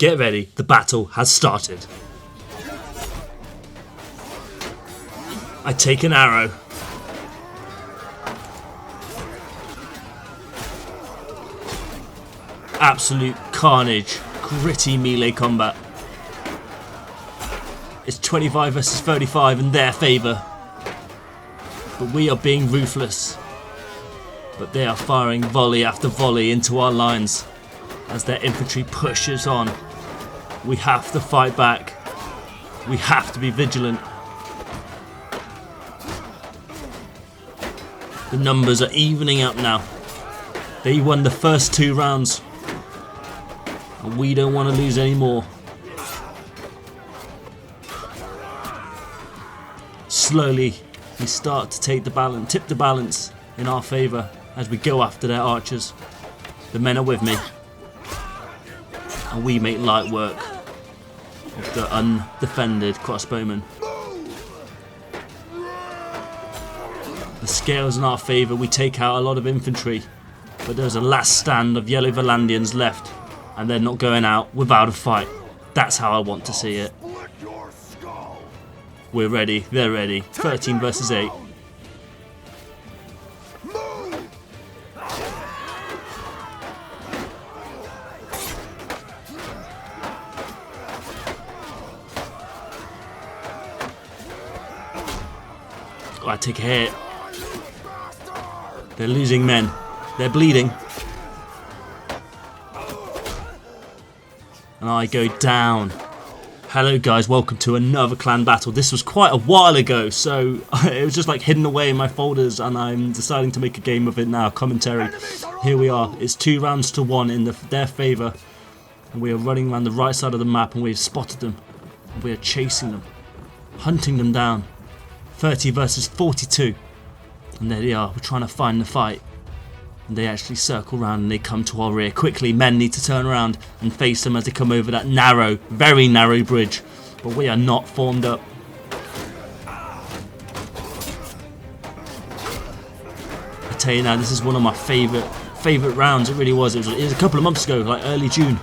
Get ready, the battle has started. I take an arrow. Absolute carnage, gritty melee combat. It's 25 versus 35 in their favour. But we are being ruthless. But they are firing volley after volley into our lines as their infantry pushes on. We have to fight back. We have to be vigilant. The numbers are evening up now. They won the first 2 rounds. And we don't want to lose any more. Slowly, we start to take the balance, tip the balance in our favour as we go after their archers. The men are with me. And we make light work of the undefended crossbowmen. The scales in our favour, we take out a lot of infantry. But there's a last stand of yellow Valandians left. And they're not going out without a fight. That's how I want to see it. We're ready, they're ready. 13 versus 8. Oh, I take a hit. They're losing men. They're bleeding. And I go down. Hello guys, welcome to another clan battle. This was quite a while ago, so it was just like hidden away in my folders, and I'm deciding to make a game of it now. Commentary. Here we are. It's 2 rounds to 1 in their favour. And we are running around the right side of the map, and we've spotted them. And we are chasing them. Hunting them down. 30 versus 42. And there they are. We're trying to find the fight. And they actually circle round and they come to our rear. Quickly, men need to turn around and face them as they come over that narrow, very narrow bridge. But we are not formed up. I tell you now, this is one of my favourite rounds. It really was. It was a couple of months ago, like early June.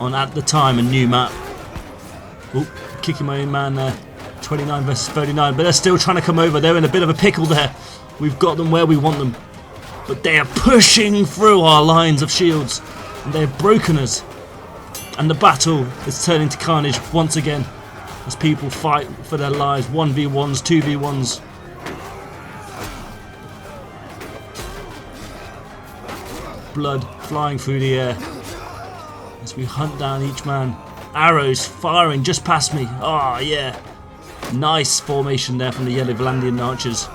On at the time a new map. Oop, kicking my own man there. 29 versus 39, but they're still trying to come over. They're in a bit of a pickle there. We've got them where we want them, but they are pushing through our lines of shields, and they've broken us. And the battle is turning to carnage once again as people fight for their lives. 1v1s, 2v1s. Blood flying through the air as we hunt down each man. Arrows firing just past me. Oh yeah. Nice formation there from the yellow Valandian archers.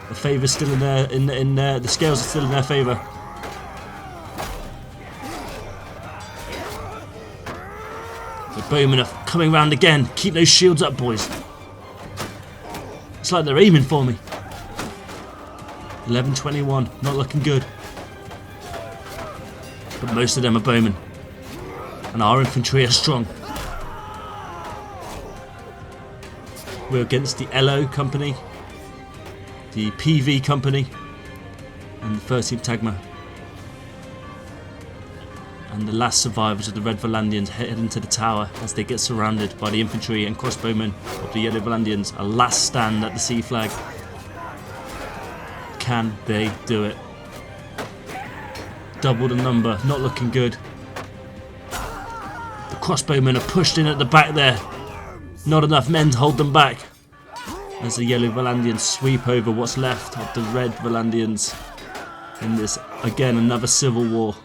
The favour's still in their, the scales are still in their favour. The bowmen are coming round again. Keep those shields up, boys. It's like they're aiming for me. 11-21, not looking good. But most of them are bowmen. And our infantry are strong. We're against the LO company, the PV company, and the 13th Tagma. And the last survivors of the Red Valandians head into the tower as they get surrounded by the infantry and crossbowmen of the Yellow Valandians. A last stand at the sea flag. Can they do it? Double the number, not looking good. The crossbowmen are pushed in at the back there. Not enough men to hold them back as the Yellow Valandians sweep over what's left of the Red Valandians in this, again, another civil war.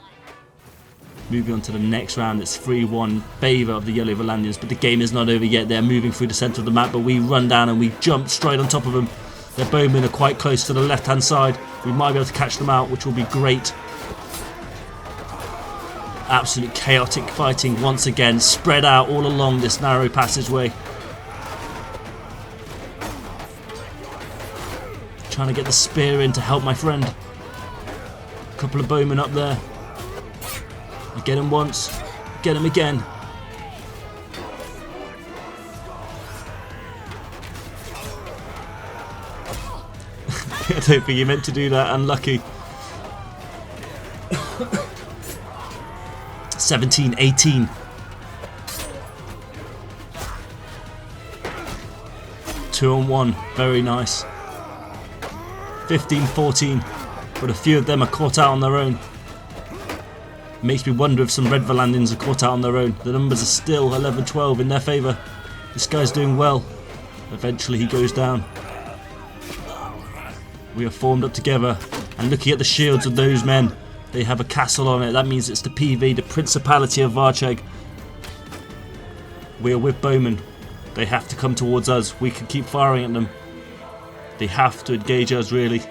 Moving on to the next round, it's 3-1 favour of the Yellow Valandians, but the game is not over yet. They're moving through the centre of the map, but we run down and we jump straight on top of them. Their bowmen are quite close to the left-hand side. We might be able to catch them out, which will be great. Absolute chaotic fighting once again, spread out all along this narrow passageway. Trying to get the spear in to help my friend. A couple of bowmen up there. I get him once, get him again. I don't think he meant to do that, unlucky. 17, 18. 2 on 1, very nice. 15, 14, but a few of them are caught out on their own. Makes me wonder if some Red Valandians are caught out on their own. The numbers are still 11, 12 in their favour. This guy's doing well. Eventually he goes down. We are formed up together, and looking at the shields of those men, they have a castle on it. That means it's the PV, the Principality of Varcheg. We are with bowmen. They have to come towards us. We can keep firing at them. They have to engage us, really.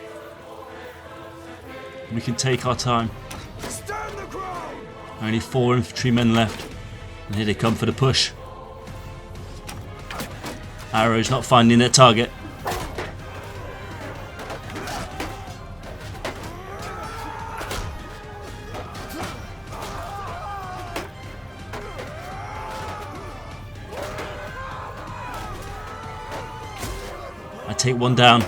We can take our time. Only 4 infantrymen left. And here they come for the push. Arrows not finding their target. I take one down.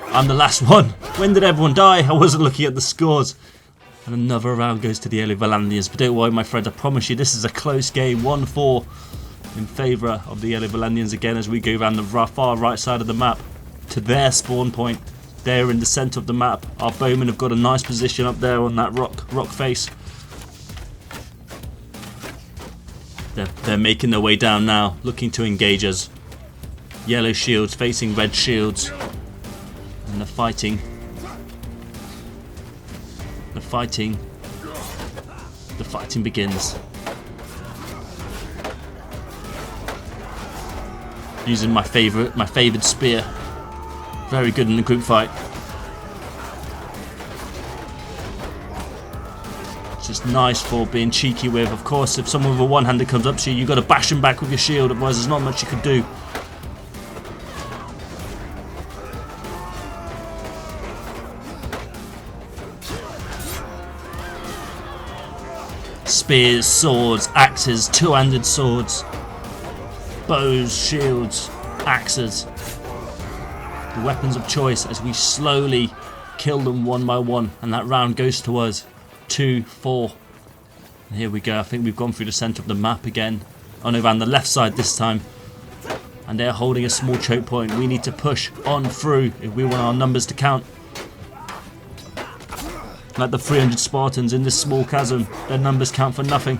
I'm the last one. When did everyone die? I wasn't looking at the scores. And another round goes to the Yellow Valandians. But don't worry, my friend, I promise you this is a close game. 1-4 in favour of the Yellow Valandians again as we go around the far right side of the map to their spawn point. They're in the centre of the map. Our bowmen have got a nice position up there on that rock face. They're making their way down now, looking to engage us. Yellow shields facing red shields. And they're fighting. The fighting begins. Using my favoured spear. Very good in the group fight. It's just nice for being cheeky with. Of course, if someone with a one-hander comes up to you, you've got to bash them back with your shield, otherwise there's not much you can do. Spears, swords, axes, two-handed swords, bows, shields, axes. The weapons of choice as we slowly kill them one by one, and that round goes to us. 2, 4. And here we go. I think we've gone through the centre of the map again. On around the left side this time. And they're holding a small choke point. We need to push on through if we want our numbers to count. Like the 300 Spartans in this small chasm, their numbers count for nothing.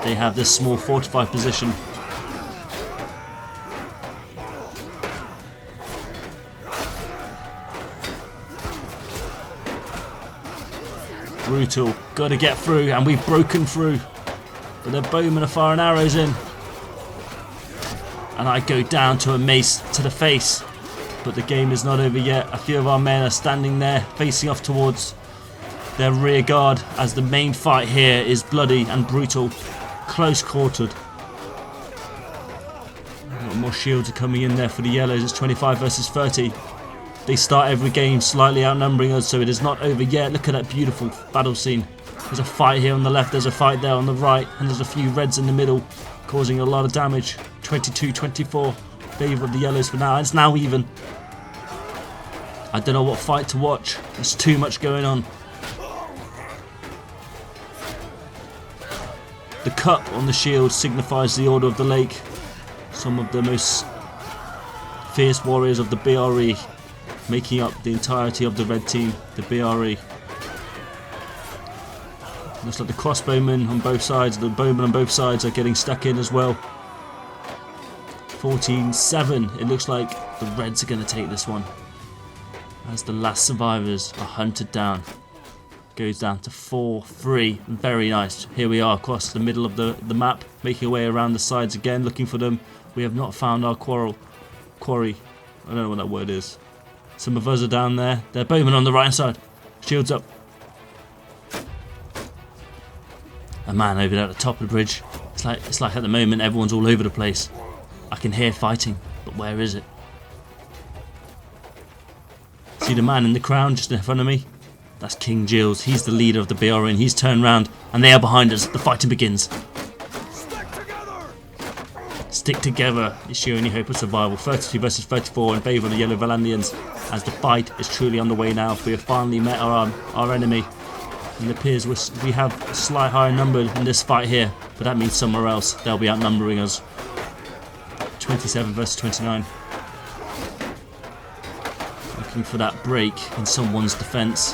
They have this small fortified position. Brutal, gotta get through, and we've broken through. But their bowmen are firing arrows in. And I go down to a mace to the face. But the game is not over yet. A few of our men are standing there, facing off towards their rear guard, as the main fight here is bloody and brutal, close-quartered. More shields are coming in there for the yellows. It's 25 versus 30. They start every game slightly outnumbering us, so it is not over yet. Look at that beautiful battle scene. There's a fight here on the left, there's a fight there on the right, and there's a few reds in the middle, causing a lot of damage. 22-24. Favour of the yellows for now. It's now even. I don't know what fight to watch. There's too much going on. The cup on the shield signifies the Order of the Lake. Some of the most fierce warriors of the BRE making up the entirety of the red team, the BRE. Looks like the crossbowmen on both sides, the bowmen on both sides are getting stuck in as well. 14-7. It looks like the Reds are going to take this one. As the last survivors are hunted down. Goes down to 4-3. Very nice. Here we are across the middle of the map, making our way around the sides again, looking for them. We have not found our quarry. I don't know what that word is. Some of us are down there. They're bowmen on the right hand side. Shields up. A man over there at the top of the bridge. It's like at the moment everyone's all over the place. I can hear fighting, but where is it? See the man in the crown just in front of me? That's King Gilles. He's the leader of the BRE, and he's turned round, and they are behind us. The fighting begins. It's Stick together, it's your only hope of survival. 32 versus 34 in favour of the Yellow Valandians, as the fight is truly on the way now. We have finally met our enemy, and it appears we have a slight higher number in this fight here, but that means somewhere else they'll be outnumbering us. 27 versus 29. Looking for that break in someone's defence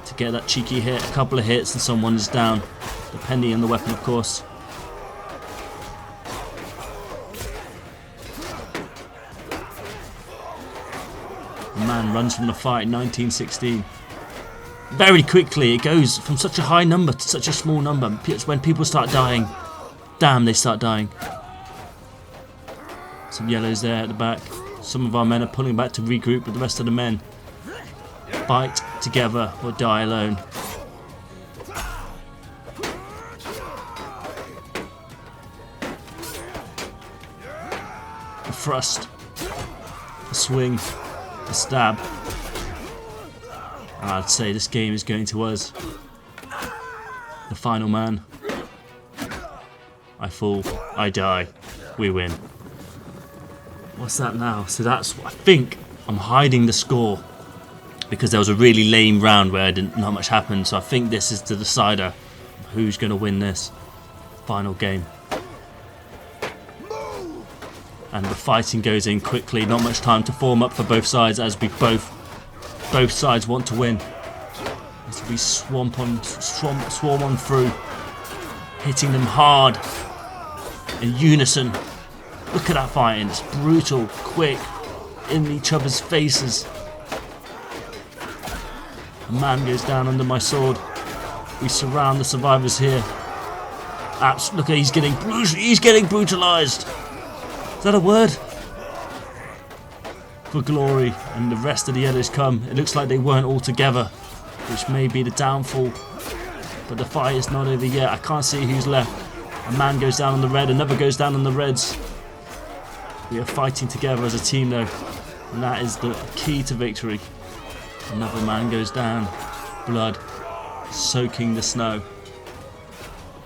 to get that cheeky hit. A couple of hits and someone is down, depending on the weapon, of course. The man runs from the fight, 1916. Very quickly, it goes from such a high number to such a small number. It's when people start dying. Damn, they start dying. Some yellows there at the back. Some of our men are pulling back to regroup with the rest of the men. Fight together or die alone. A thrust. A swing. A stab. And I'd say this game is going to us. The final man. I fall. I die. We win. What's that now? So that's, I think I'm hiding the score because there was a really lame round where not much happened. So I think this is the decider of who's going to win this final game. And the fighting goes in quickly. Not much time to form up for both sides, as we both sides want to win. As we swarm on through, hitting them hard in unison. Look at that fighting, it's brutal, quick, in each other's faces. A man goes down under my sword. We surround the survivors here. Look, he's getting brutalized. Is that a word? For glory, and the rest of the yellows come. It looks like they weren't all together, which may be the downfall. But the fight is not over yet. I can't see who's left. A man goes down on the red, another goes down on the reds. We are fighting together as a team though, and that is the key to victory. Another man goes down, blood soaking the snow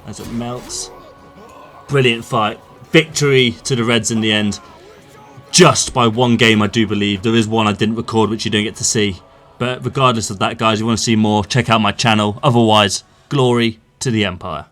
as it melts. Brilliant fight. Victory to the Reds in the end. Just by one game, I do believe. There is one I didn't record which you don't get to see. But regardless of that, guys, if you want to see more, check out my channel. Otherwise, glory to the Empire.